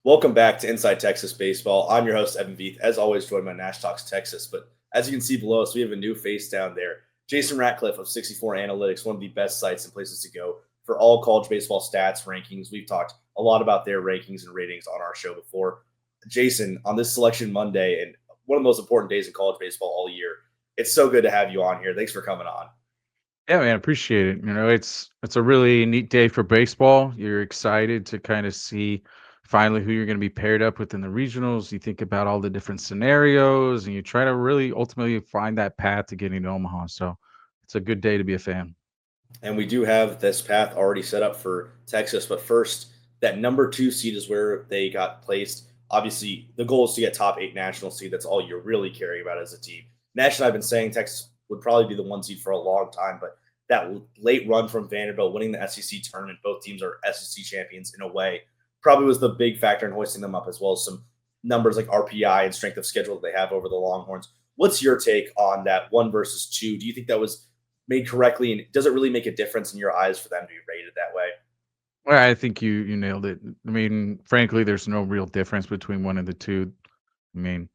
Welcome back to Inside Texas Baseball. I'm your host, Evan Veith, as always, joined by Nash Talks Texas. But as you can see below us, we have a new face down there. Jason Ratcliffe of 64 Analytics, one of the best sites and places to go for all college baseball stats, rankings. We've talked a lot about their rankings and ratings on our show before. Jason, on this Selection Monday and one of the most important days in college baseball all year, it's so good to have you on here. Thanks for coming on. Yeah, man, appreciate it. It's a really neat day for baseball. You're excited to kind of see finally who you're going to be paired up with in the regionals. You think about all the different scenarios and you try to really ultimately find that path to getting to Omaha. So it's a good day to be a fan. And we do have this path already set up for Texas. But first, that number 2 seed is where they got placed. Obviously, the goal is to get top 8 national seed. That's all you're really caring about as a team. Nash and I've been saying Texas would probably be the 1 seed for a long time, but that late run from Vanderbilt winning the SEC tournament, both teams are SEC champions in a way, probably was the big factor in hoisting them up, as well as some numbers like RPI and strength of schedule that they have over the Longhorns. What's your take on that 1 versus 2? Do you think that was made correctly, and does it really make a difference in your eyes for them to be rated that way? Well, I think you nailed it. I mean, frankly, there's no real difference between one and the two. I mean,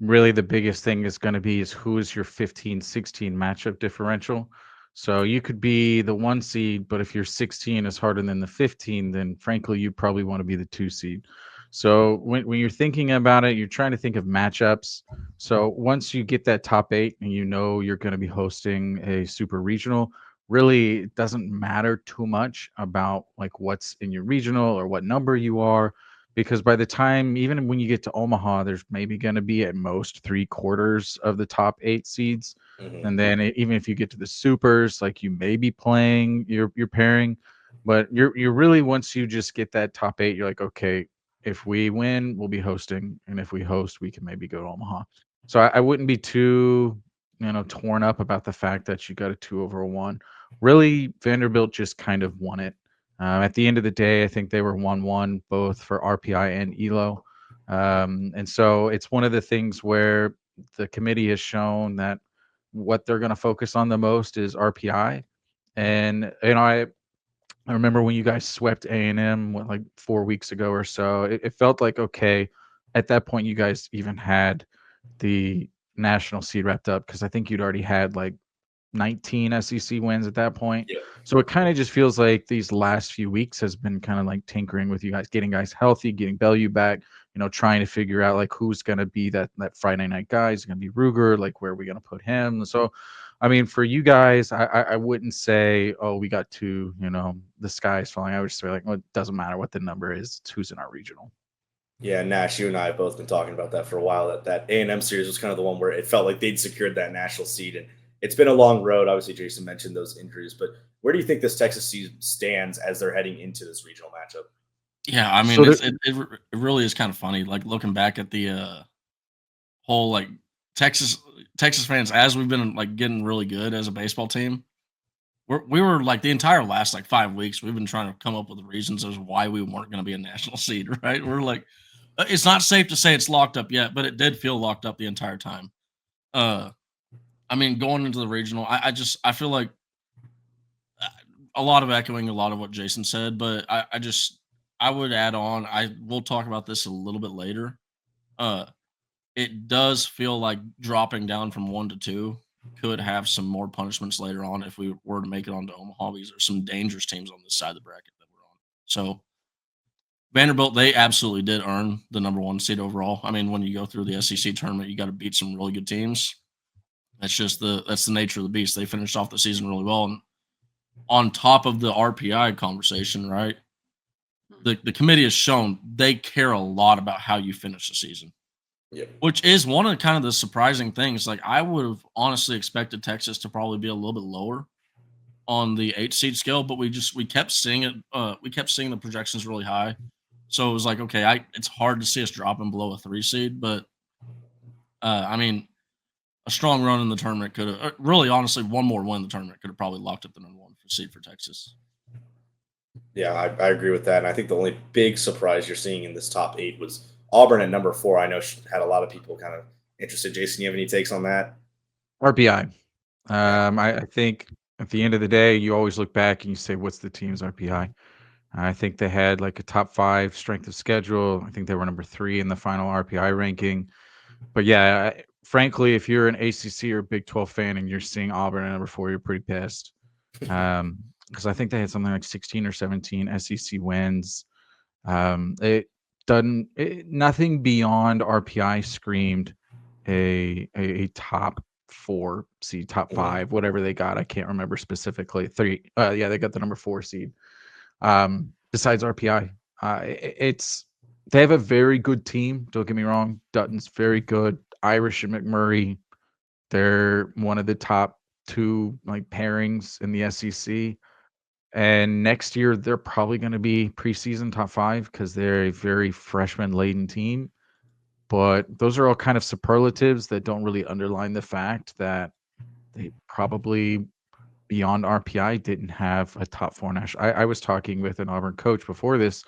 really the biggest thing is going to be is who is your 15-16 matchup differential. So you could be the 1 seed, but if your 16 is harder than the 15, then frankly, you probably want to be the 2 seed. So when you're thinking about it, you're trying to think of matchups. So once you get that top 8 and you know you're going to be hosting a super regional, really it doesn't matter too much about like what's in your regional or what number you are, because by the time, even when you get to Omaha, there's maybe going to be at most 3/4 of the top 8 seeds. Mm-hmm. And then even if you get to the supers, like you may be playing your pairing, but you're really, once you just get that top 8, you're like, okay, if we win, we'll be hosting, and if we host, we can maybe go to Omaha. So I wouldn't be too torn up about the fact that you got a 2 over a 1. Really, Vanderbilt just kind of won it. At the end of the day, I think they were 1-1 both for RPI and ELO. And so it's one of the things where the committee has shown that what they're going to focus on the most is RPI. And I remember when you guys swept A&M like 4 weeks ago or so. It felt like, okay, at that point you guys even had the national seed wrapped up, because I think you'd already had like 19 SEC wins at that point. Yeah. So it kind of just feels like these last few weeks has been kind of like tinkering with you guys, getting guys healthy, getting Bellew back, trying to figure out like who's going to be that Friday night guy. Is it going to be Ruger? Like, where are we going to put him? So, I mean, for you guys, I wouldn't say, oh, we got two, the sky's falling. I would just say like, well, it doesn't matter what the number is. It's who's in our regional. Yeah, Nash, you and I have both been talking about that for a while. That A&M series was kind of the one where it felt like they'd secured that national seed, and it's been a long road. Obviously, Jason mentioned those injuries, but where do you think this Texas season stands as they're heading into this regional matchup? Yeah, I mean, So there, it really is kind of funny, like, looking back at the, whole, like, Texas Texas fans, as we've been, like, getting really good as a baseball team, we were, like, the entire last, like, 5 weeks, we've been trying to come up with reasons as why we weren't gonna be a national seed, right? We're like, it's not safe to say it's locked up yet, but it did feel locked up the entire time. Uh, I mean, going into the regional, I feel like, uh, a lot of echoing a lot of what Jason said, but I would add on. We'll talk about this a little bit later. Uh, it does feel like dropping down from 1 to 2 could have some more punishments later on if we were to make it onto Omaha, because there's some dangerous teams on this side of the bracket that we're on. So Vanderbilt, they absolutely did earn the number 1 seed overall. I mean, when you go through the SEC tournament, you got to beat some really good teams. That's the nature of the beast. They finished off the season really well, and on top of the RPI conversation, right? The committee has shown they care a lot about how you finish the season, Yeah. which is one of kind of the surprising things. Like, I would have honestly expected Texas to probably be a little bit lower on the 8 seed scale, but we kept seeing it. We kept seeing the projections really high, so it was like, okay, it's hard to see us dropping below a 3 seed, but I mean, a strong run in the tournament could have really, honestly, one more win in the tournament could have probably locked up the number 1 seed for Texas. Yeah, I agree with that. And I think the only big surprise you're seeing in this top 8 was Auburn at number 4. I know had a lot of people kind of interested. Jason, you have any takes on that? RPI. Yeah. I think at the end of the day, you always look back and you say, what's the team's RPI? I think they had like a top 5 strength of schedule. I think they were number 3 in the final RPI ranking. But yeah, frankly, if you're an ACC or Big 12 fan and you're seeing Auburn at number 4, you're pretty pissed. Because I think they had something like 16 or 17 SEC wins. It doesn't. Nothing beyond RPI screamed a top 4 seed, top 5, whatever they got. I can't remember specifically. 3. Yeah, they got the number 4 seed. Besides RPI, it's they have a very good team. Don't get me wrong. Dutton's very good. Irish and McMurray, they're one of the top 2 like pairings in the SEC. And next year they're probably going to be preseason top 5 because they're a very freshman laden team. But those are all kind of superlatives that don't really underline the fact that they probably beyond RPI didn't have a top 4 national. I was talking with an Auburn coach before this,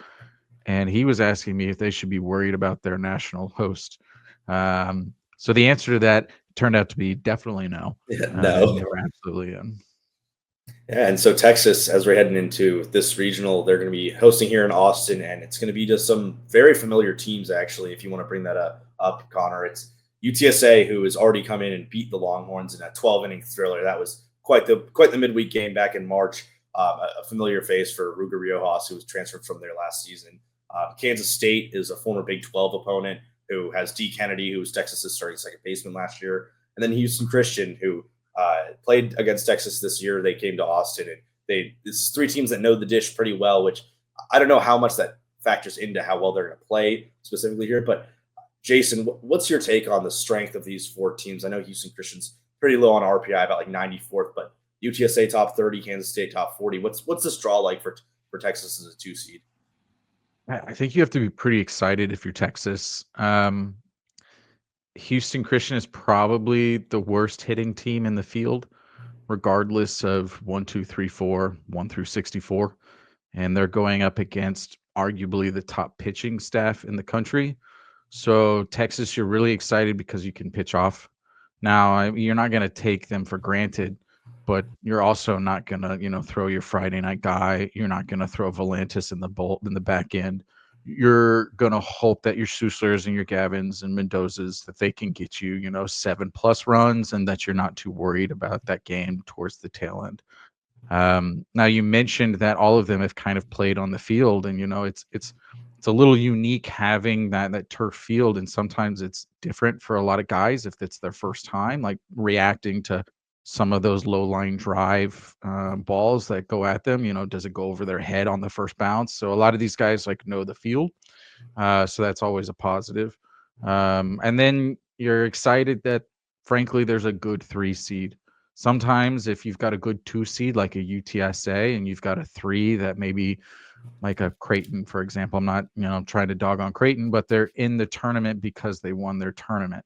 and he was asking me if they should be worried about their national host. So the answer to that turned out to be definitely no. No. They were absolutely in. Yeah, and so Texas, as we're heading into this regional, they're going to be hosting here in Austin, and it's going to be just some very familiar teams, actually. If you want to bring that up, Connor, it's UTSA, who has already come in and beat the Longhorns in a 12-inning thriller. That was quite the midweek game back in March. A familiar face for Ruger Riojas, who was transferred from there last season. Kansas State is a former Big 12 opponent who has D. Kennedy, who was Texas's starting second baseman last year, and then Houston Christian, who played against Texas this year. They came to Austin, and this is 3 teams that know the dish pretty well, which I don't know how much that factors into how well they're going to play specifically here. But Jason, what's your take on the strength of these 4 teams? I know Houston Christian's pretty low on RPI, about like 94th, but UTSA top 30, Kansas State top 40. What's this draw like for Texas as a 2 seed? I think you have to be pretty excited if you're Texas. Houston Christian is probably the worst hitting team in the field, regardless of 1, 2, 3, 4, 1 through 64. And they're going up against arguably the top pitching staff in the country. So Texas, you're really excited because you can pitch off. Now, you're not going to take them for granted, but you're also not going to, throw your Friday night guy. You're not going to throw Volantis in the back end. You're going to hope that your Suslers and your Gavins and Mendozas, that they can get you, 7+ runs, and that you're not too worried about that game towards the tail end. Now, you mentioned that all of them have kind of played on the field, and it's a little unique having that turf field, and sometimes it's different for a lot of guys if it's their first time, like reacting to some of those low line drive balls that go at them. Does it go over their head on the first bounce? So a lot of these guys like know the field, so that's always a positive. And then you're excited that, frankly, there's a good 3 seed. Sometimes if you've got a good 2 seed like a UTSA and you've got a 3 that maybe like a Creighton, for example. I'm not, trying to dog on Creighton, but they're in the tournament because they won their tournament.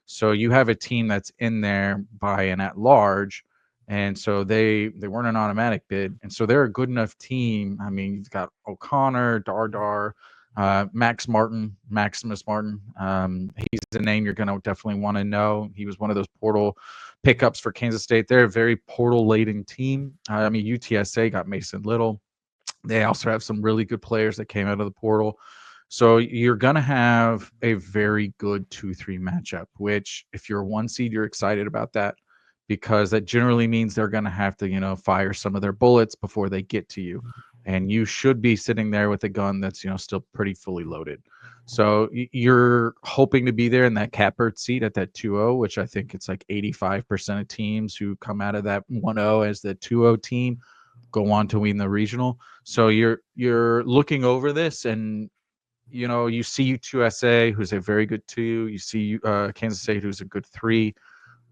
So you have a team that's in there by an at-large, and so they weren't an automatic bid, and so they're a good enough team. I mean, you've got O'Connor, Dardar, Maximus Martin. He's a name you're going to definitely want to know. He was one of those portal pickups for Kansas State. They're a very portal-laden team. UTSA got Mason Little. They also have some really good players that came out of the portal. So you're going to have a very good 2-3 matchup, which if you're a 1 seed, you're excited about that because that generally means they're going to have to, fire some of their bullets before they get to you. And you should be sitting there with a gun that's, still pretty fully loaded. So you're hoping to be there in that catbird seat at that 2-0, which I think it's like 85% of teams who come out of that 1-0 as the 2-0 team go on to win the regional. So you're looking over this, and you see UTSA, who's a very good 2. You see Kansas State, who's a good 3.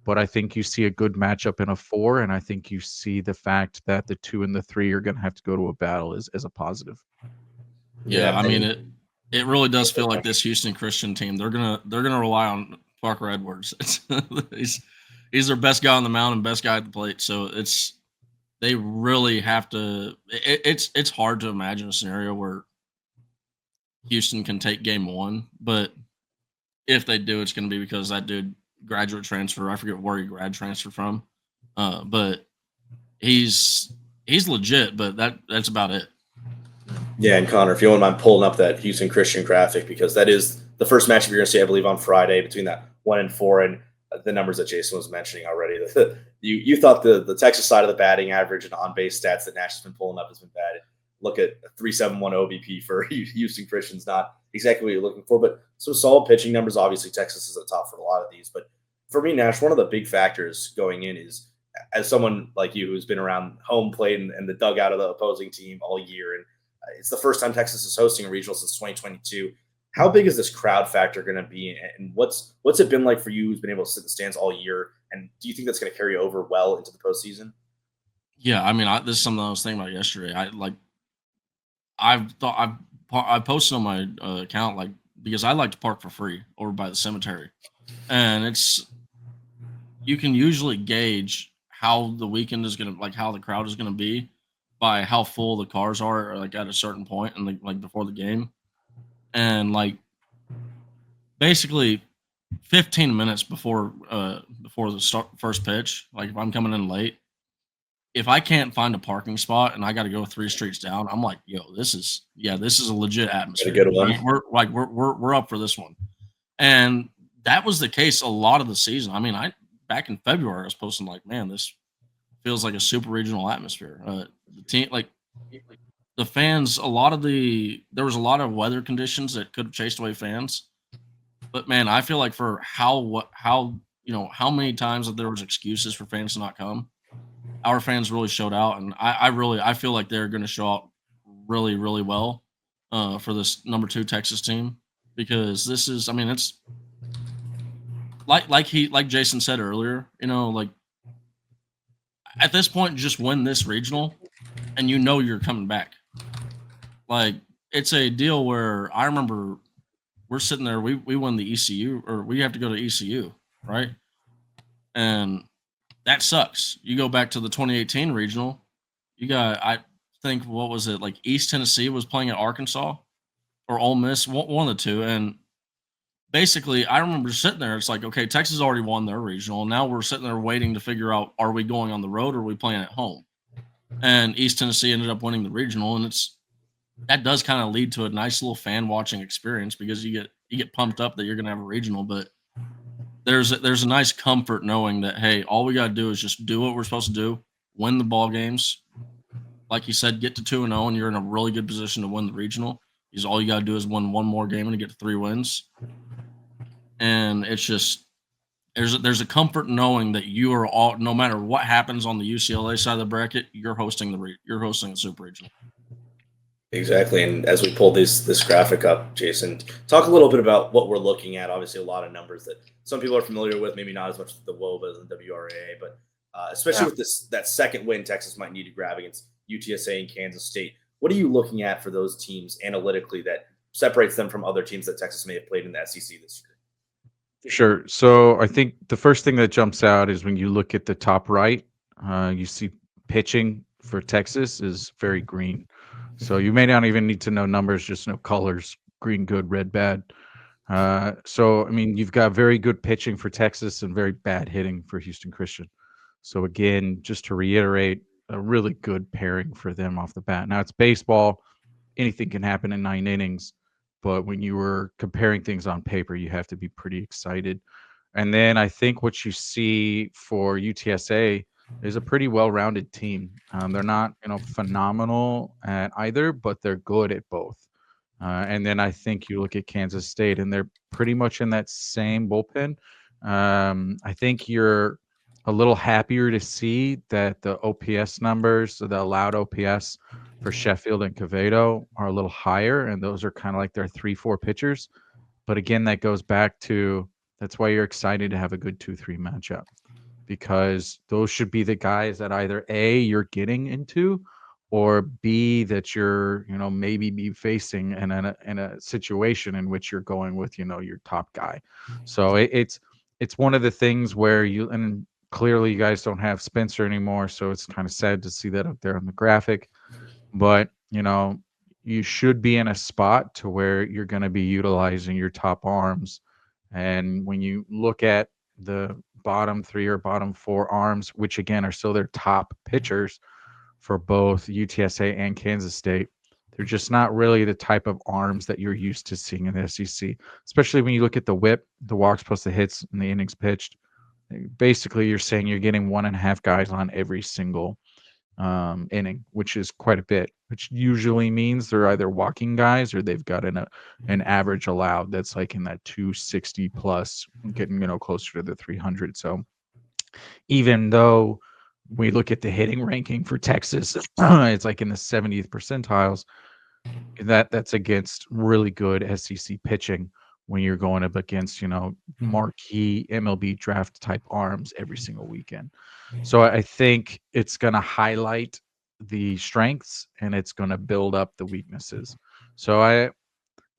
But I think you see a good matchup in a 4, and I think you see the fact that the 2 and the 3 are going to have to go to a battle as a positive. Yeah, I mean it really does feel like this Houston Christian team. They're gonna rely on Parker Edwards. He's their best guy on the mound and best guy at the plate. So they really have to. It's hard to imagine a scenario where Houston can take game 1, but if they do, it's going to be because that dude graduate transfer. I forget where he grad transferred from, but he's legit. But that's about it. Yeah, and Connor, if you don't mind pulling up that Houston Christian graphic, because that is the first matchup you're going to see, I believe, on Friday between that 1 and 4 and the numbers that Jason was mentioning already. You thought the Texas side of the batting average and on base stats that Nash has been pulling up has been bad. Look at a 3.71 OBP for Houston Christian's not exactly what you're looking for, but some solid pitching numbers. Obviously, Texas is at the top for a lot of these, but for me, Nash, one of the big factors going in is as someone like you who's been around home plate and the dugout of the opposing team all year, and it's the first time Texas is hosting a regional since 2022. How big is this crowd factor going to be, and what's it been like for you who's been able to sit in the stands all year? And do you think that's going to carry over well into the postseason? Yeah, I mean, this is something I was thinking about yesterday. I posted on my account like because I like to park for free over by the cemetery, and it's you can usually gauge how the weekend is gonna like how the crowd is gonna be by how full the cars are or, like at a certain point and like before the game, and like basically 15 minutes before the first pitch, like if I'm coming in late, if I can't find a parking spot and I got to go 3 streets down, I'm like, yo, this is a legit A atmosphere. good one. Right? We're up for this one. And that was the case a lot of the season. I mean, I back in February, I was posting like, man, this feels like a super regional atmosphere. The team, like the fans, there was a lot of weather conditions that could have chased away fans. But man, I feel like for how many times that there was excuses for fans to not come, our fans really showed out, and I feel like they're going to show out really really well for this number 2 Texas team because this is I mean it's like Jason said earlier, like at this point just win this regional and you're coming back. Like it's a deal where I remember we're sitting there, we won the ECU or we have to go to ECU, right? And that sucks. You go back to the 2018 regional, you got I think what was it like East Tennessee was playing at Arkansas or Ole Miss, one of the two, and basically I remember sitting there. It's like okay, Texas already won their regional, and now we're sitting there waiting to figure out are we going on the road or are we playing at home? And East Tennessee ended up winning the regional, and that does kind of lead to a nice little fan watching experience because you get pumped up that you're going to have a regional, but there's a nice comfort knowing that hey, all we got to do is just do what we're supposed to do, win the ball games. Like you said, get to 2-0, and you're in a really good position to win the regional. Because all you got to do is win one more game and get to 3 wins. And it's just there's a comfort knowing that you are all no matter what happens on the UCLA side of the bracket, you're hosting the super regional. Exactly. And as we pull this graphic up, Jason, talk a little bit about what we're looking at. Obviously, a lot of numbers that some people are familiar with, maybe not as much the WOBAs and WRA, but especially with that second win Texas might need to grab against UTSA and Kansas State. What are you looking at for those teams analytically that separates them from other teams that Texas may have played in the SEC this year? Sure. So I think the first thing that jumps out is when you look at the top right, you see pitching for Texas is very green. So you may not even need to know numbers, just know colors: green good, red bad. So I mean, you've got very good pitching for Texas and very bad hitting for Houston Christian. So again, just to reiterate, a really good pairing for them off the bat. Now it's baseball; anything can happen in 9 innings. But when you were comparing things on paper, you have to be pretty excited. And then I think what you see for UTSA is a pretty well-rounded team. They're not, phenomenal at either, but they're good at both. And then I think you look at Kansas State, and they're pretty much in that same bullpen. I think you're a little happier to see that the OPS numbers, so the allowed OPS for Sheffield and Quevedo, are a little higher, and those are kind of like their 3-4 pitchers. But again, that goes back to that's why you're excited to have a good 2-3 matchup, because those should be the guys that either A, you're getting into, or B, that you're, maybe be facing in a situation in which you're going with, your top guy. So it's one of the things where and clearly you guys don't have Spencer anymore, so it's kind of sad to see that up there on the graphic. But, you should be in a spot to where you're going to be utilizing your top arms. And when you look at the bottom 3 or bottom 4 arms, which again are still their top pitchers for both UTSA and Kansas State, They're just not really the type of arms that you're used to seeing in the SEC, especially when you look at the whip, the walks plus the hits, and the innings pitched. Basically, you're saying you're getting 1.5 guys on every single inning, which is quite a bit, which usually means they're either walking guys or they've got an average allowed that's like in that 260 plus, getting closer to the 300. So even though we look at the hitting ranking for Texas, it's like in the 70th percentiles. That's against really good SEC pitching when you're going up against marquee MLB draft type arms every single weekend. So I think it's going to highlight the strengths and it's going to build up the weaknesses. So I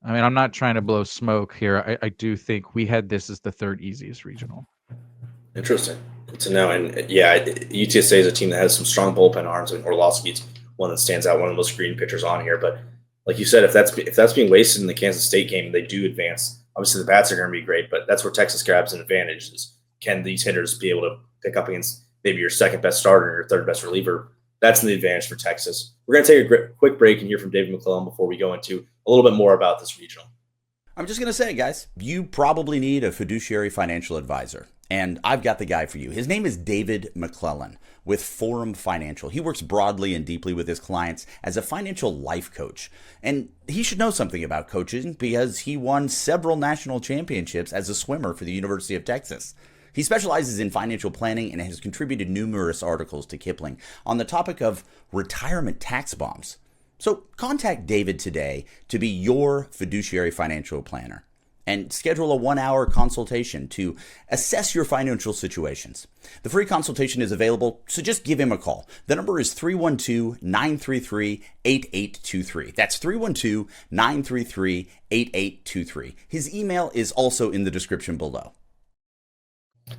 mean, I'm not trying to blow smoke here. I do think we had this as the third easiest regional. Interesting. Good to know. And yeah, UTSA is a team that has some strong bullpen arms, and Orlovsky's one that stands out, one of the most green pitchers on here. But like you said, if that's being wasted in the Kansas State game, they do advance. Obviously, the bats are going to be great, but that's where Texas grabs an advantage. Is can these hitters be able to pick up against maybe your second best starter or your third best reliever? That's an advantage for Texas. We're going to take a quick break and hear from David McClellan before we go into a little bit more about this regional. I'm just going to say, guys, you probably need a fiduciary financial advisor. And I've got the guy for you. His name is David McClellan with Forum Financial. He works broadly and deeply with his clients as a financial life coach. And he should know something about coaching because he won several national championships as a swimmer for the University of Texas. He specializes in financial planning and has contributed numerous articles to Kiplinger on the topic of retirement tax bombs. So contact David today to be your fiduciary financial planner and schedule a 1-hour consultation to assess your financial situations. The free consultation is available, so just give him a call. The number is 312-933-8823. That's 312-933-8823. His email is also in the description below.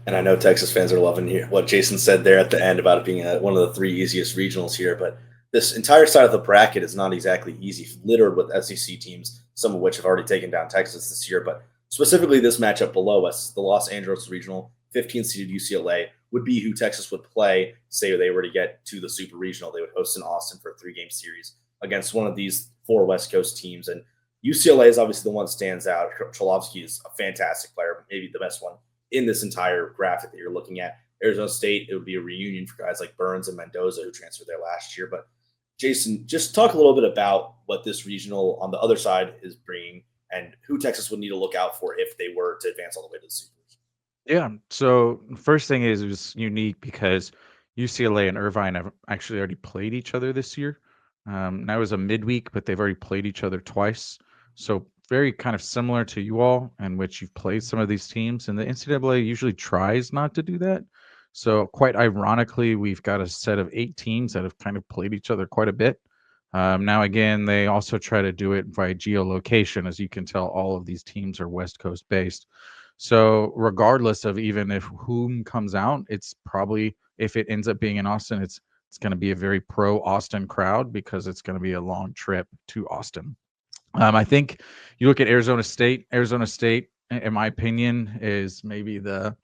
And I know Texas fans are loving what Jason said there at the end about it being one of the three easiest regionals here, but this entire side of the bracket is not exactly easy, littered with SEC teams, some of which have already taken down Texas this year. But specifically this matchup below us, the Los Angeles Regional, 15-seeded UCLA, would be who Texas would play, say they were to get to the Super Regional. They would host in Austin for a 3-game series against one of these 4 West Coast teams. And UCLA is obviously the one that stands out. Cholovsky is a fantastic player, maybe the best one in this entire graphic that you're looking at. Arizona State, it would be a reunion for guys like Burns and Mendoza who transferred there last year. But Jason, just talk a little bit about what this regional on the other side is bringing and who Texas would need to look out for if they were to advance all the way to the Supers. Yeah. So first thing is it was unique because UCLA and Irvine have actually already played each other this year. Now it was a midweek, but they've already played each other twice. So very kind of similar to you all, in which you've played some of these teams, and the NCAA usually tries not to do that. So quite ironically, we've got a set of 8 teams that have kind of played each other quite a bit. Now, again, they also try to do it by geolocation. As you can tell, all of these teams are West Coast based. So regardless of even if whom comes out, it's probably, if it ends up being in Austin, it's going to be a very pro Austin crowd because it's going to be a long trip to Austin. I think you look at Arizona State. Arizona State, in my opinion, is maybe the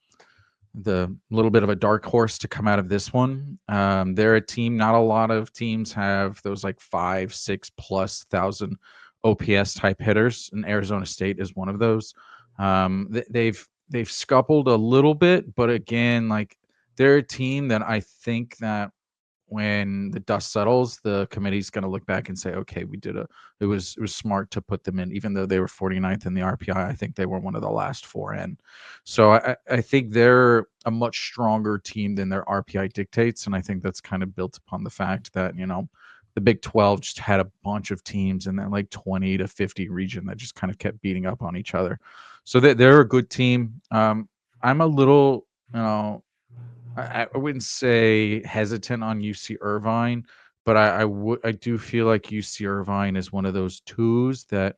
little bit of a dark horse to come out of this one. They're a team. Not a lot of teams have those like 5,000-6+ thousand OPS type hitters, and Arizona State is one of those. They've scuffled a little bit, but again, like they're a team that I think that when the dust settles, the committee's going to look back and say, okay, it was smart to put them in, even though they were 49th in the RPI. I think they were one of the last 4 in. So I think they're a much stronger team than their RPI dictates. And I think that's kind of built upon the fact that, the Big 12 just had a bunch of teams in that like 20 to 50 region that just kind of kept beating up on each other. So they're a good team. I'm a little, I wouldn't say hesitant on UC Irvine, but I do feel like UC Irvine is one of those 2s that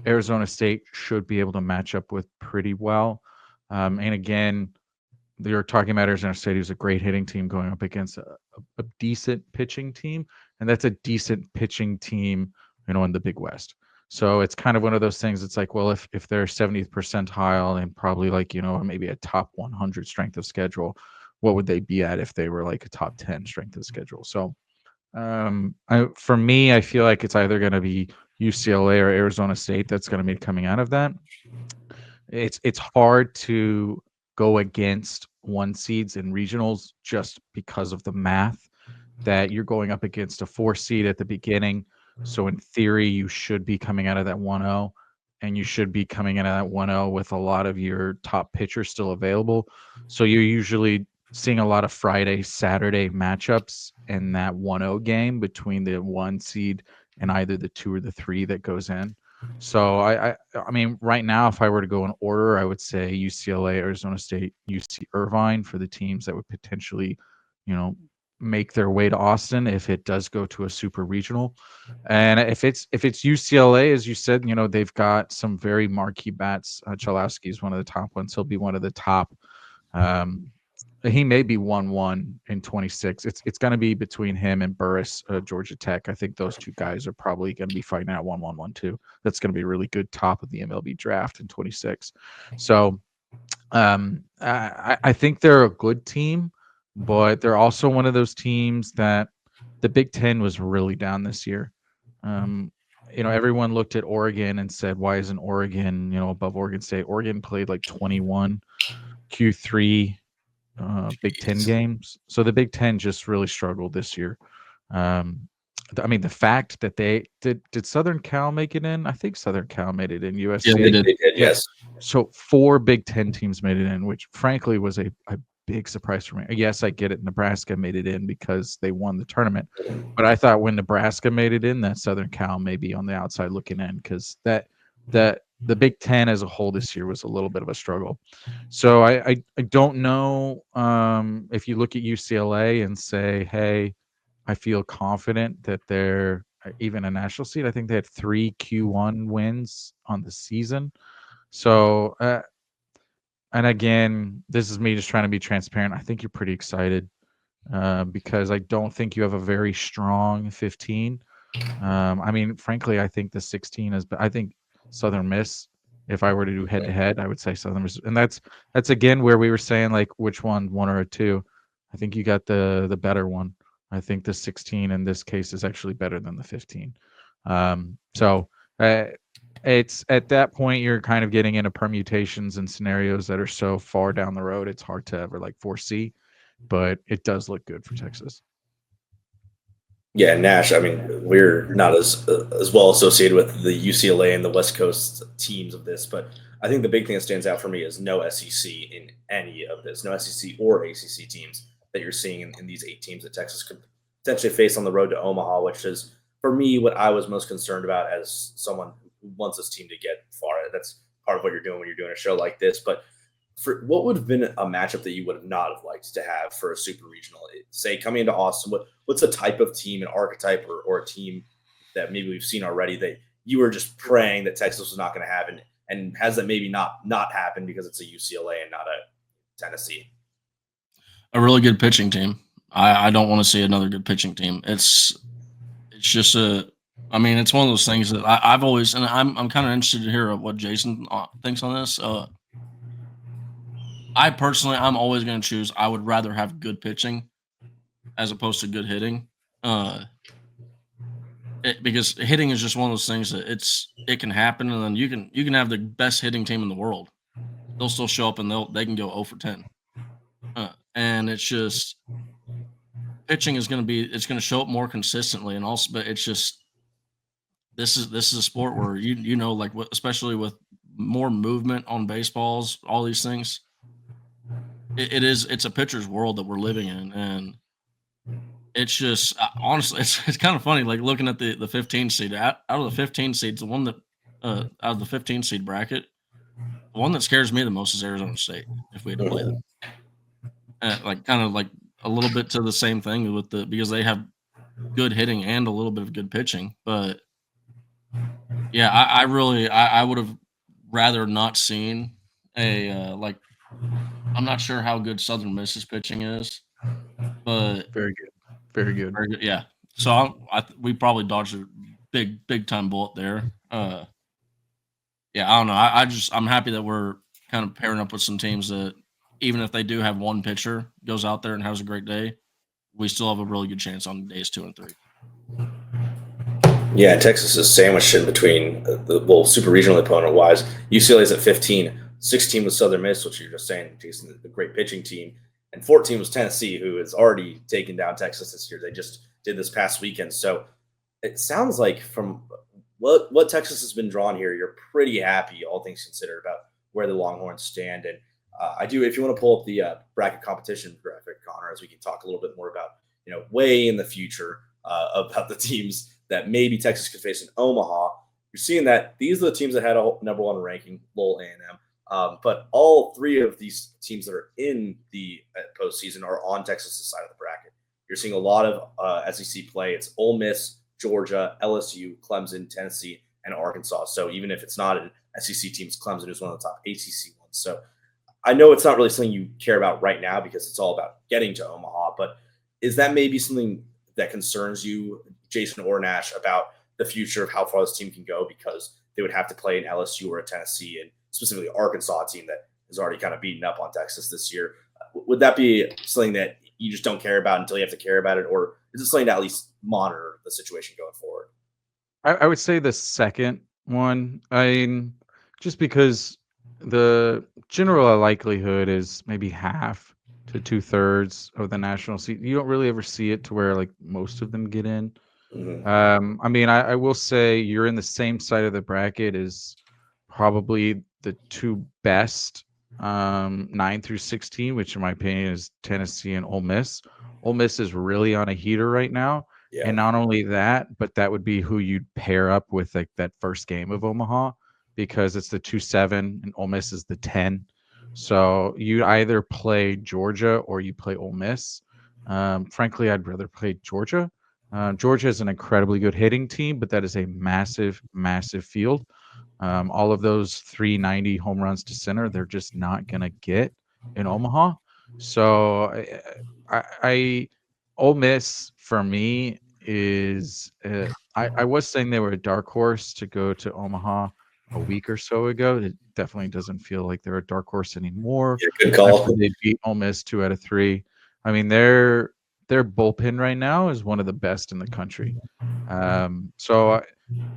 Arizona State should be able to match up with pretty well. And again, you're talking about Arizona State, who's a great hitting team going up against a decent pitching team, and that's a decent pitching team, in the Big West. So it's kind of one of those things. It's like, well, if they're 70th percentile and probably like, maybe a top 100 strength of schedule, what would they be at if they were like a top 10 strength of schedule? So For me, I feel like it's either going to be UCLA or Arizona State that's going to be coming out of that. It's hard to go against one seeds in regionals just because of the math that you're going up against a 4 seed at the beginning. So in theory, you should be coming out of that 1-0, and you should be coming out of that 1-0 with a lot of your top pitchers still available. So you're usually seeing a lot of Friday, Saturday matchups in that 1-0 game between the 1 seed and either the 2 or the 3 that goes in. So I mean, right now, if I were to go in order, I would say UCLA, Arizona State, UC Irvine for the teams that would potentially, make their way to Austin if it does go to a super regional. And if it's UCLA, as you said, they've got some very marquee bats. Chalowski is one of the top ones. He'll be one of the top. He may be 1-1 in 26. It's going to be between him and Burris, Georgia Tech. I think those two guys are probably going to be fighting out 1-1, 1-2. That's going to be a really good top of the MLB draft in 26. So I think they're a good team, but they're also one of those teams that the Big Ten was really down this year. Everyone looked at Oregon and said, why isn't Oregon, above Oregon State? Oregon played like 21 Q3 Big Ten games. So the Big Ten just really struggled this year. I mean, the fact that they did Southern Cal make it in? I think Southern Cal made it in. USC. Yeah, they did. Yes. So 4 Big Ten teams made it in, which frankly was a big surprise for me. Yes, I get it. Nebraska made it in because they won the tournament. But I thought when Nebraska made it in, that Southern Cal may be on the outside looking in, because the Big Ten as a whole this year was a little bit of a struggle. So I don't know if you look at UCLA and say, hey, I feel confident that they're even a national seed. I think they had 3 Q1 wins on the season. So, and again, this is me just trying to be transparent. I think you're pretty excited because I don't think you have a very strong 15. I mean, frankly, I think the 16 is. I think Southern Miss. If I were to do head to head, I would say Southern Miss, and that's again where we were saying like which one or a 2. I think you got the better one. I think the 16 in this case is actually better than the 15. So it's at that point you're kind of getting into permutations and scenarios that are so far down the road it's hard to ever like foresee, but it does look good for Texas. Yeah, Nash. I mean, we're not as well associated with the UCLA and the West Coast teams of this, but I think the big thing that stands out for me is no SEC in any of this, no SEC or ACC teams that you're seeing in these 8 teams that Texas could potentially face on the road to Omaha, which is for me what I was most concerned about as someone who wants this team to get far. That's part of what you're doing when you're doing a show like this, but. For what would have been a matchup that you would have not have liked to have for a super regional? Say coming into Austin, what's a type of team, an archetype, or a team that maybe we've seen already that you were just praying that Texas was not going to have, and has that maybe not happened because it's a UCLA and not a Tennessee? A really good pitching team. I don't want to see another good pitching team. It's just I mean, it's one of those things that I've always, and I'm kind of interested to hear what Jason thinks on this. I personally, I'm always going to choose. I would rather have good pitching as opposed to good hitting, because hitting is just one of those things that it can happen, and then you can have the best hitting team in the world. They'll still show up and they can go 0 for 10, and it's just pitching is going to show up more consistently, and also, but it's just this is a sport where like especially with more movement on baseballs, all these things. It's a pitcher's world that we're living in, and it's just honestly it's kind of funny like looking at the 15 seed out of the 15 seeds, the one that out of the 15 seed bracket, the one that scares me the most is Arizona State if we had to play them. Like kind of like a little bit to the same thing with because they have good hitting and a little bit of good pitching, but yeah, I really would have rather not seen a like. I'm not sure how good Southern Miss's pitching is, but very good, very good, very good. Yeah. So we probably dodged a big time bullet there. Yeah, I don't know. I'm happy that we're kind of pairing up with some teams that even if they do have one pitcher goes out there and has a great day, we still have a really good chance on days 2 and 3. Yeah, Texas is sandwiched in between super regional opponent wise. UCLA's at 15, 16 was Southern Miss, which you're just saying, Jason, the great pitching team, and 14 was Tennessee, who has already taken down Texas this year. They just did this past weekend. So it sounds like from what Texas has been drawn here, you're pretty happy, all things considered, about where the Longhorns stand. And I do, if you want to pull up the bracket competition graphic, Connor, as we can talk a little bit more about, way in the future about the teams that maybe Texas could face in Omaha. You're seeing that these are the teams that had a number one ranking, Lowell A&M. But all three of these teams that are in the postseason are on Texas' side of the bracket. You're seeing a lot of SEC play. It's Ole Miss, Georgia, LSU, Clemson, Tennessee, and Arkansas. So even if it's not an SEC teams, Clemson is one of the top ACC ones. So I know it's not really something you care about right now because it's all about getting to Omaha. But is that maybe something that concerns you, Jason or Nash, about the future of how far this team can go, because they would have to play an LSU or a Tennessee, and specifically Arkansas, a team that has already kind of beaten up on Texas this year? Would that be something that you just don't care about until you have to care about it, or is it something to at least monitor the situation going forward? I would say the second one. I mean, just because the general likelihood is maybe half to 2/3 of the national seat. You don't really ever see it to where like most of them get in. I mean, I will say you're in the same side of the bracket as probably the two best 9 through 16, which in my opinion is Tennessee and Ole Miss. Ole Miss is really on a heater right now. Yeah. And not only that, but that would be who you'd pair up with like that first game of Omaha, because it's the 2-7 and Ole Miss is the 10. So you either play Georgia or you play Ole Miss. Frankly, I'd rather play Georgia. Georgia is an incredibly good hitting team, but that is a massive, massive field. All of those 390 home runs to center, they're just not going to get in Omaha. So I Ole Miss for me is I was saying they were a dark horse to go to Omaha a week or so ago. It definitely doesn't feel like they're a dark horse anymore. Yeah, good call. After they beat Ole Miss 2 out of 3. I mean, their bullpen right now is one of the best in the country. So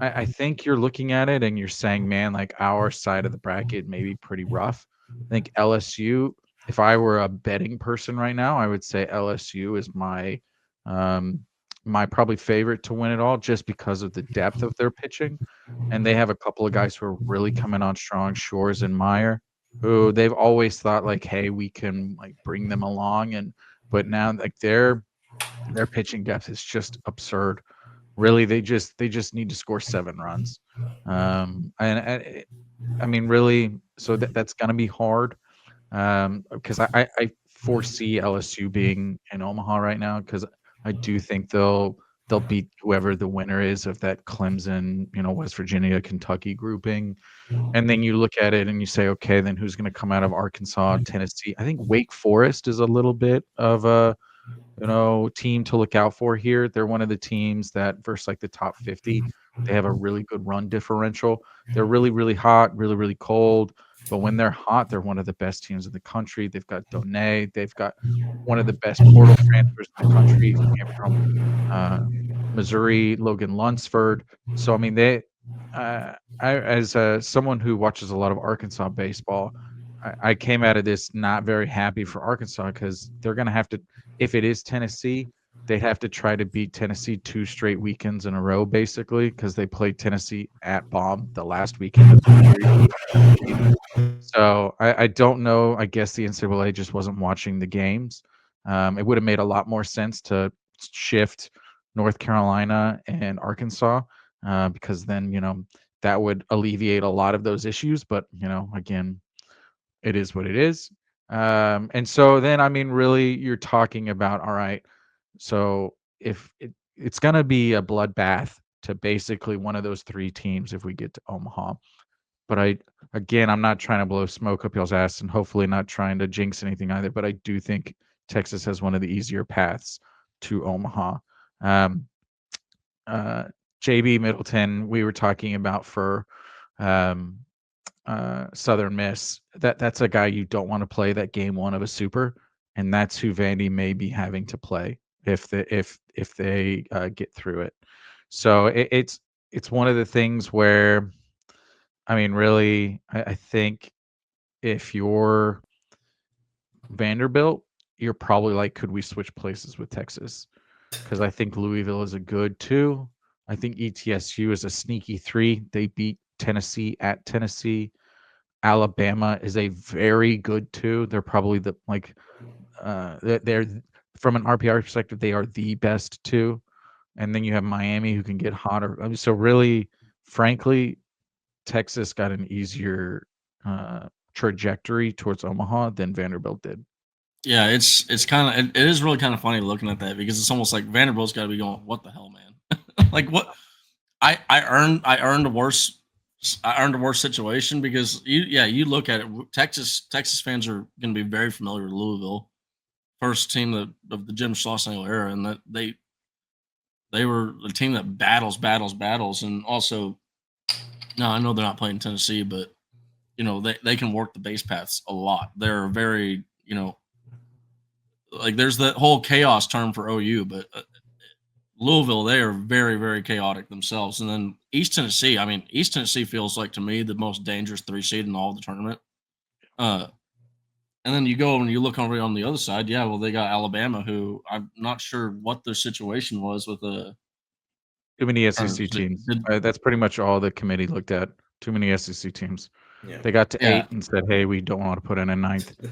I think you're looking at it and you're saying, man, like our side of the bracket may be pretty rough. I think LSU, if I were a betting person right now, I would say LSU is my probably favorite to win it all, just because of the depth of their pitching. And they have a couple of guys who are really coming on strong, Shores and Meyer, who they've always thought like, hey, we can like bring them along. But now like their pitching depth is just absurd. Really, they just need to score 7 runs. And I mean, really, so that's going to be hard, because I foresee LSU being in Omaha right now, because I do think they'll beat whoever the winner is of that Clemson, West Virginia, Kentucky grouping. And then you look at it and you say, okay, then who's going to come out of Arkansas, Tennessee? I think Wake Forest is a little bit of a team to look out for here. They're one of the teams that versus like the top 50, they have a really good run differential. They're really, really hot, really, really cold. But when they're hot, they're one of the best teams in the country. They've got Donay. They've got one of the best portal transfers in the country. He came from Missouri, Logan Lunsford. So, I mean, as someone who watches a lot of Arkansas baseball, I came out of this not very happy for Arkansas, because they're going to have to, if it is Tennessee, they'd have to try to beat Tennessee 2 straight weekends in a row, basically, because they played Tennessee at Baum the last weekend of the season. So I don't know. I guess the NCAA just wasn't watching the games. It would have made a lot more sense to shift North Carolina and Arkansas, because then, that would alleviate a lot of those issues. But, again, it is what it is. And so then, I mean, really, you're talking about, all right, so if it's going to be a bloodbath to basically one of those 3 teams if we get to Omaha. But I'm not trying to blow smoke up y'all's ass, and hopefully not trying to jinx anything either. But I do think Texas has one of the easier paths to Omaha. JB Middleton, we were talking about for Southern Miss. That's a guy you don't want to play that game 1 of a super, and that's who Vandy may be having to play if they get through it. So it's one of the things where, I mean, really, I think if you're Vanderbilt, you're probably like, could we switch places with Texas? Because I think Louisville is a good 2. I think ETSU is a sneaky 3. They beat Tennessee at Tennessee. Alabama is a very good 2. They're probably the they're from an RPR perspective, they are the best 2. And then you have Miami who can get hotter. I mean, so really, frankly, Texas got an easier trajectory towards Omaha than Vanderbilt did. Yeah, it's kind of it is really kind of funny looking at that, because it's almost like Vanderbilt's got to be going, what the hell, man? Like, what? I earned a worse situation, because you look at it, Texas fans are going to be very familiar with Louisville, first team of the Jim Schlossnagle era, and that they were a team that battles, and also, now I know they're not playing Tennessee, but they can work the base paths a lot. They're very, like, there's that whole chaos term for OU, but Louisville, they are very, very chaotic themselves. And then East Tennessee feels like, to me, the most dangerous 3 seed in all of the tournament. And then you go and you look over on the other side. Yeah, well, they got Alabama, who I'm not sure what their situation was with too many SEC teams. That's pretty much all the committee looked at. Too many SEC teams. Yeah. They got to 8 and said, "Hey, we don't want to put in a 9th."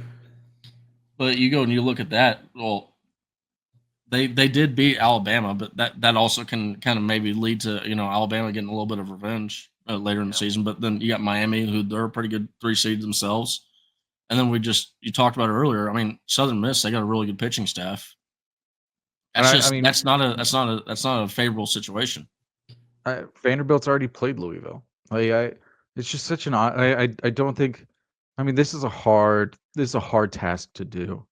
But you go and you look at that. Well, they did beat Alabama, but that also can kind of maybe lead to Alabama getting a little bit of revenge later in the season. But then you got Miami, who they're a pretty good 3 seed themselves. And then you talked about it earlier. I mean, Southern Miss, they got a really good pitching staff. That's not a favorable situation. Vanderbilt's already played Louisville. It's just such an odd. I don't think. I mean, this is a hard task to do,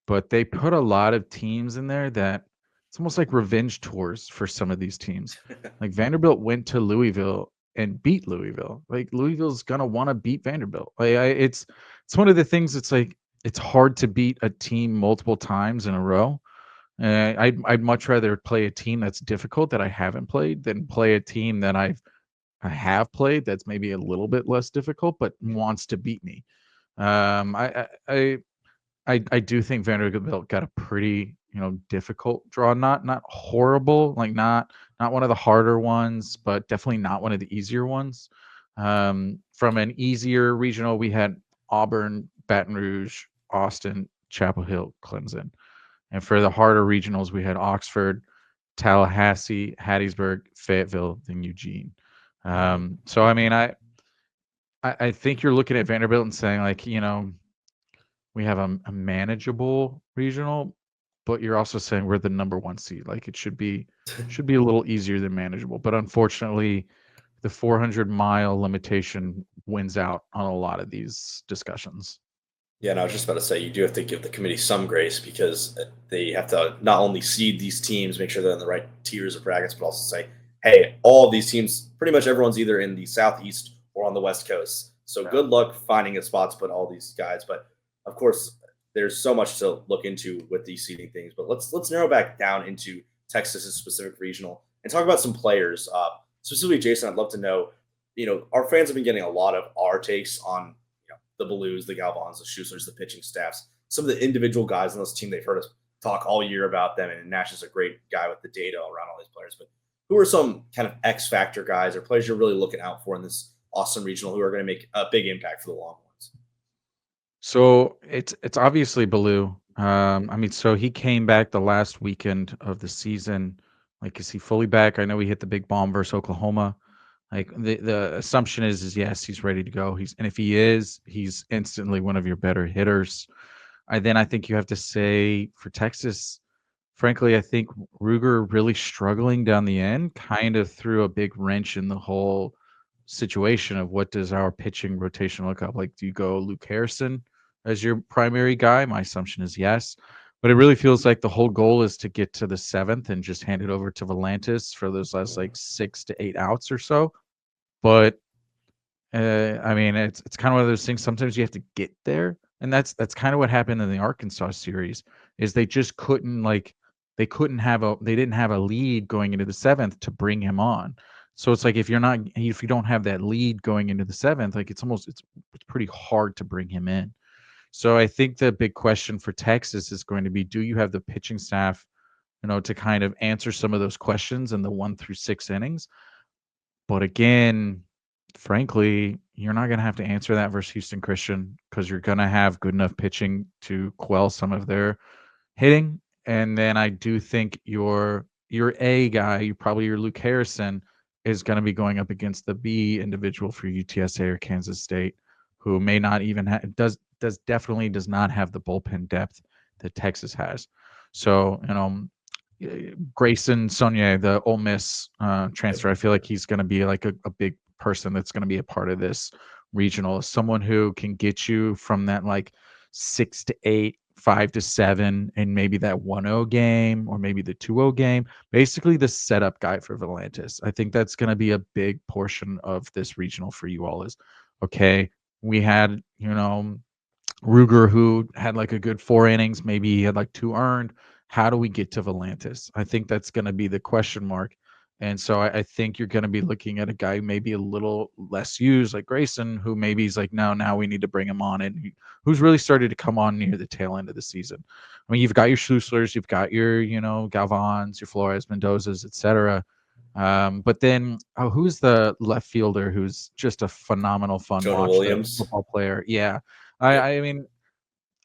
but they put a lot of teams in there that it's almost like revenge tours for some of these teams. Like Vanderbilt went to Louisville and beat Louisville. Like Louisville's gonna want to beat Vanderbilt. It's one of the things. It's like it's hard to beat a team multiple times in a row. I'd much rather play a team that's difficult that I haven't played than play a team that I have played that's maybe a little bit less difficult but wants to beat me. I do think Vanderbilt got a pretty difficult draw, not horrible, like not one of the harder ones, but definitely not one of the easier ones. From an easier regional, we had Auburn, Baton Rouge, Austin, Chapel Hill, Clemson. And for the harder regionals, we had Oxford, Tallahassee, Hattiesburg, Fayetteville, then Eugene. So I mean, I think you're looking at Vanderbilt and saying, like, we have a manageable regional, but you're also saying we're the number 1 seed. Like it should be a little easier than manageable. But unfortunately, the 400-mile limitation wins out on a lot of these discussions. Yeah, and I was just about to say, you do have to give the committee some grace, because they have to not only seed these teams, make sure they're in the right tiers of brackets, but also say, hey, all of these teams, pretty much everyone's either in the Southeast or on the West Coast. So good luck finding a spot to put all these guys. But of course, there's so much to look into with these seeding things. But let's narrow back down into Texas's specific regional and talk about some players. Specifically, Jason, I'd love to know, our fans have been getting a lot of our takes on the Blues, the Galvans, the Schuslers, the pitching staffs, some of the individual guys on this team. They've heard us talk all year about them, and Nash is a great guy with the data around all these players. But who are some kind of X factor guys or players you're really looking out for in this awesome regional who are going to make a big impact for the Longhorns? So it's obviously Baloo. So he came back the last weekend of the season. Like, is he fully back? I know he hit the big bomb versus Oklahoma. Like the assumption is yes, he's ready to go. And if he is, he's instantly one of your better hitters. I think you have to say for Texas, frankly, I think Ruger really struggling down the end kind of threw a big wrench in the whole situation of what does our pitching rotation look up like. Do you go Luke Harrison as your primary guy? My assumption is yes. But it really feels like the whole goal is to get to the 7th and just hand it over to Volantis for those last 6 to 8 outs or so. But it's kind of one of those things. Sometimes you have to get there, and that's kind of what happened in the Arkansas series. Is they just couldn't they didn't have a lead going into the 7th to bring him on. So it's like if you don't have that lead going into the 7th, like it's pretty hard to bring him in. So I think the big question for Texas is going to be, do you have the pitching staff, to kind of answer some of those questions in the 1 through 6 innings? But again, frankly, you're not going to have to answer that versus Houston Christian, because you're going to have good enough pitching to quell some of their hitting. And then I do think your A guy, probably your Luke Harrison, is going to be going up against the B individual for UTSA or Kansas State, who may not even definitely does not have the bullpen depth that Texas has. So, Grayson Saunier, the Ole Miss transfer, I feel like he's going to be like a big person that's going to be a part of this regional, someone who can get you from that like 6 to 8, 5 to 7, and maybe that 1-0 game or maybe the 2-0 game. Basically, the setup guy for Volantis. I think that's going to be a big portion of this regional for you all. Is okay. We had Ruger, who had like a good 4 innings, maybe he had like 2 earned. How do we get to Volantis? I think that's going to be the question mark. And so I think you're going to be looking at a guy maybe a little less used, like Grayson, who maybe he's like, no, now we need to bring him on, and who's really started to come on near the tail end of the season. I mean, you've got your Schlusslers, you've got your, Galvans, your Flores, Mendozas, etc. But then, who's the left fielder who's just a phenomenal fun Jonah watch, the Williams. football player? Yeah, Yep. I mean,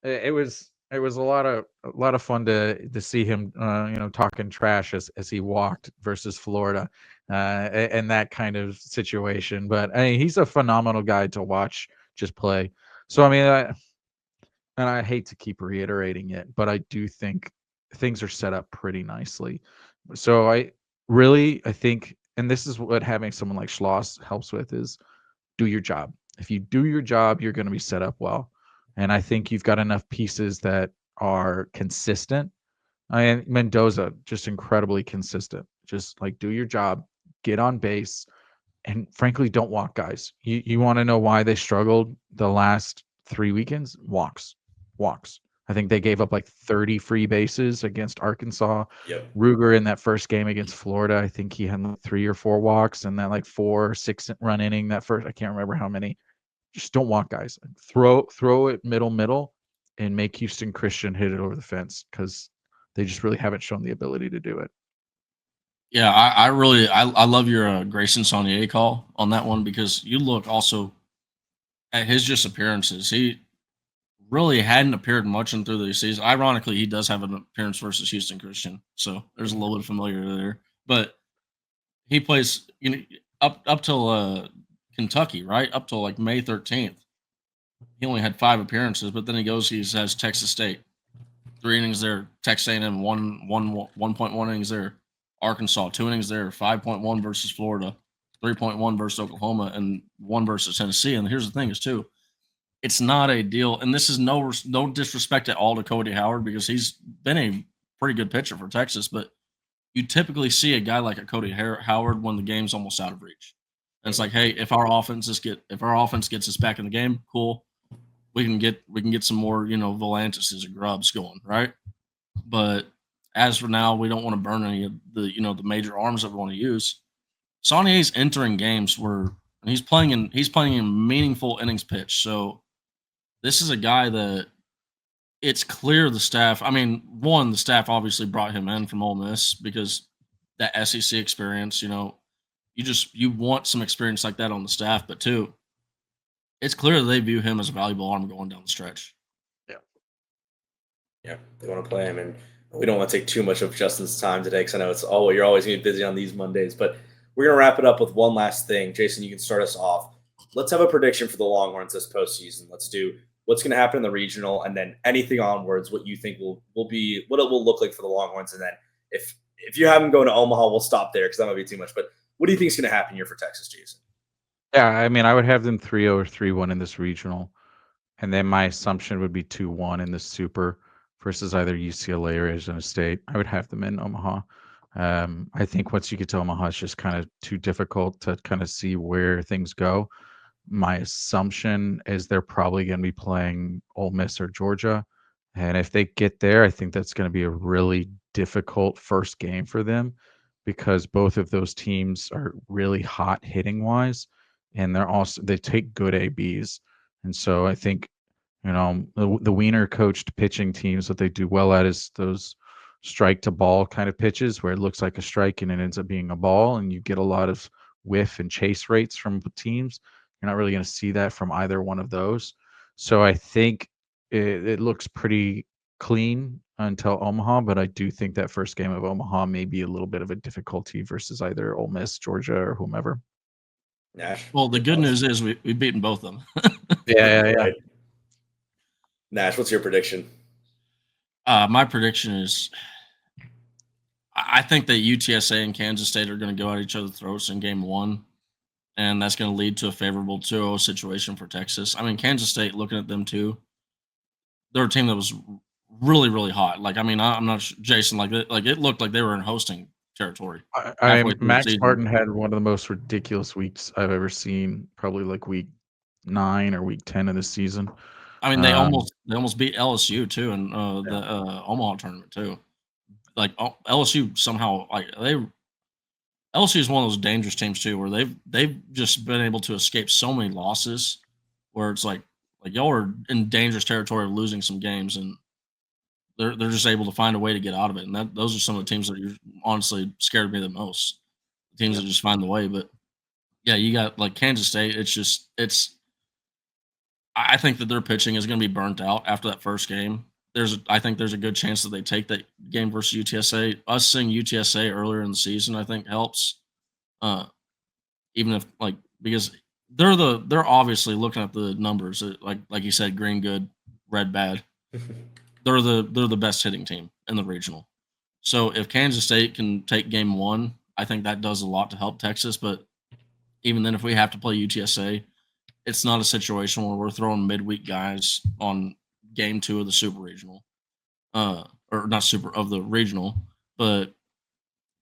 it was a lot of fun to see him, talking trash as he walked versus Florida, and that kind of situation. But I mean, he's a phenomenal guy to watch just play. So I mean, and I hate to keep reiterating it, but I do think things are set up pretty nicely. So I think, and this is what having someone like Schloss helps with, is do your job. If you do your job, you're going to be set up well. And I think you've got enough pieces that are consistent. Mendoza, just incredibly consistent. Just like do your job, get on base, and frankly, don't walk guys. You want to know why they struggled the last 3 weekends? Walks. I think they gave up like 30 free bases against Arkansas. Yep. Ruger in that first game against Florida, I think he had like 3 or 4 walks, and that like 4 or 6 run inning that first. I can't remember how many. Just don't walk guys. Throw it middle, and make Houston Christian hit it over the fence, because they just really haven't shown the ability to do it. Yeah, I really love your Grayson Saunier call on that one, because you look also at his just appearances. He really hadn't appeared much in through the season. Ironically, he does have an appearance versus Houston Christian, so there's a little bit of familiarity there. But he plays, up till Kentucky, right? Up till like May 13th. He only had 5 appearances, but then he has Texas State, 3 innings there. Texas A&M 1.1 innings there. Arkansas 2 innings there. 5.1 versus Florida, 3.1 versus Oklahoma, and 1 versus Tennessee. And here's the thing is too, it's not a deal, and this is no disrespect at all to Cody Howard, because he's been a pretty good pitcher for Texas, but you typically see a guy like a Cody Howard when the game's almost out of reach. And it's like, hey, if our offense gets us back in the game, cool. We can get some more, Volantis and Grubbs going, right? But as for now, we don't want to burn any of the, the major arms that we want to use. Saunier's entering games where he's playing in meaningful innings pitch. So this is a guy that it's clear the staff. I mean, one, the staff obviously brought him in from Ole Miss because that SEC experience. You want some experience like that on the staff. But 2, it's clear that they view him as a valuable arm going down the stretch. Yeah, they want to play him, and we don't want to take too much of Justin's time today, because I know you're always going to be busy on these Mondays. But we're going to wrap it up with one last thing. Jason, you can start us off. Let's have a prediction for the Longhorns this postseason. Let's do what's going to happen in the regional, and then anything onwards, what you think will be, what it will look like for the Longhorns. And then if you have them going to Omaha, we'll stop there, because that might be too much. But what do you think is going to happen here for Texas, Jason? Yeah, I mean, I would have them 3-0 or 3-1 in this regional, and then my assumption would be 2-1 in the Super versus either UCLA or Arizona State. I would have them in Omaha. I think once you get to Omaha, it's just kind of too difficult to kind of see where things go. My assumption is they're probably going to be playing Ole Miss or Georgia, and if they get there, I think that's going to be a really difficult first game for them because both of those teams are really hot hitting wise, and they take good ABs. And so I think, the Wiener coached pitching teams, what they do well at is those strike to ball kind of pitches where it looks like a strike and it ends up being a ball, and you get a lot of whiff and chase rates from teams. You're not really going to see that from either one of those. So I think it looks pretty clean until Omaha, but I do think that first game of Omaha may be a little bit of a difficulty versus either Ole Miss, Georgia, or whomever. Nash. Well, the good news is we've beaten both of them. Yeah. Right. Nash, what's your prediction? My prediction is I think that UTSA and Kansas State are going to go at each other's throats in game one, and that's going to lead to a favorable 2-0 situation for Texas. I mean, Kansas State, looking at them too, they're a team that was really, really hot. Like, I mean, I'm not Jason. Like it looked like they were in hosting territory. Max Martin had one of the most ridiculous weeks I've ever seen. Probably like week 9 or week 10 of the season. I mean, they almost beat LSU too in the Omaha tournament too. Like LSU somehow LSU is one of those dangerous teams too, where they've just been able to escape so many losses, where it's like y'all are in dangerous territory of losing some games, and they're just able to find a way to get out of it. And those are some of the teams that you're honestly scared me the most. The teams that just find the way. But yeah, you got like Kansas State. I think that their pitching is going to be burnt out after that first game. I think there's a good chance that they take that game versus UTSA. Us seeing UTSA earlier in the season, I think helps. Even if because they're obviously looking at the numbers, like you said, green good, red bad. They're the best hitting team in the regional. So if Kansas State can take game one, I think that does a lot to help Texas. But even then, if we have to play UTSA, it's not a situation where we're throwing midweek guys on game 2 of the super regional, or not super of the regional. But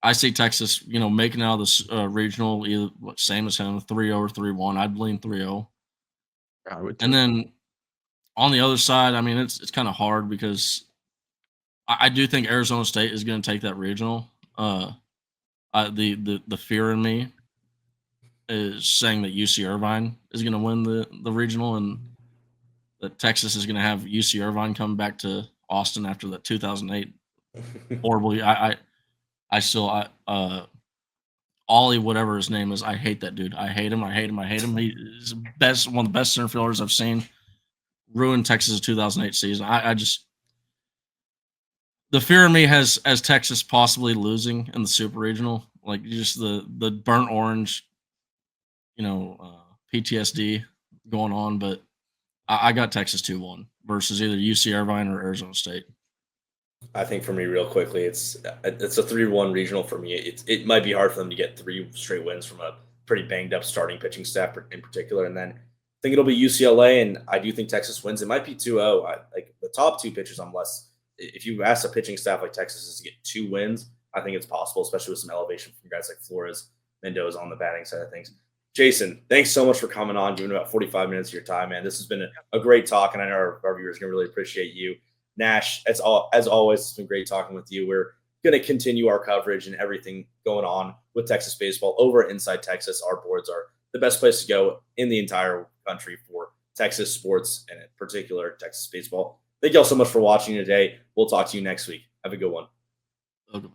I see Texas, making out of this regional either same as him, 3-0 or 3-1. I'd lean 3-0. I would too. And then on the other side, I mean, it's kind of hard because I do think Arizona State is going to take that regional. The fear in me is saying that UC Irvine is going to win the regional, and that Texas is going to have UC Irvine come back to Austin after that 2008 horribly. I still Ollie, whatever his name is, I hate that dude. I hate him. He's one of the best center fielders I've seen. Ruined Texas' 2008 season. I just the fear in me has as Texas possibly losing in the super regional, like just the burnt orange, PTSD going on. But I got Texas 2-1 versus either UC Irvine or Arizona State. I think for me, real quickly, it's a 3-1 regional for me. It might be hard for them to get 3 straight wins from a pretty banged up starting pitching staff in particular. And then I think it'll be UCLA, and I do think Texas wins. It might be 2-0. Like the top 2 pitchers, if you ask a pitching staff like Texas to get 2 wins, I think it's possible, especially with some elevation from guys like Flores, Mendoza on the batting side of things. Jason, thanks so much for coming on, giving about 45 minutes of your time, man. This has been a great talk, and I know our viewers are going to really appreciate you. Nash, as always, it's been great talking with you. We're going to continue our coverage and everything going on with Texas baseball over at Inside Texas. Our boards are the best place to go in the entire country for Texas sports, and in particular, Texas baseball. Thank you all so much for watching today. We'll talk to you next week. Have a good one. Okay.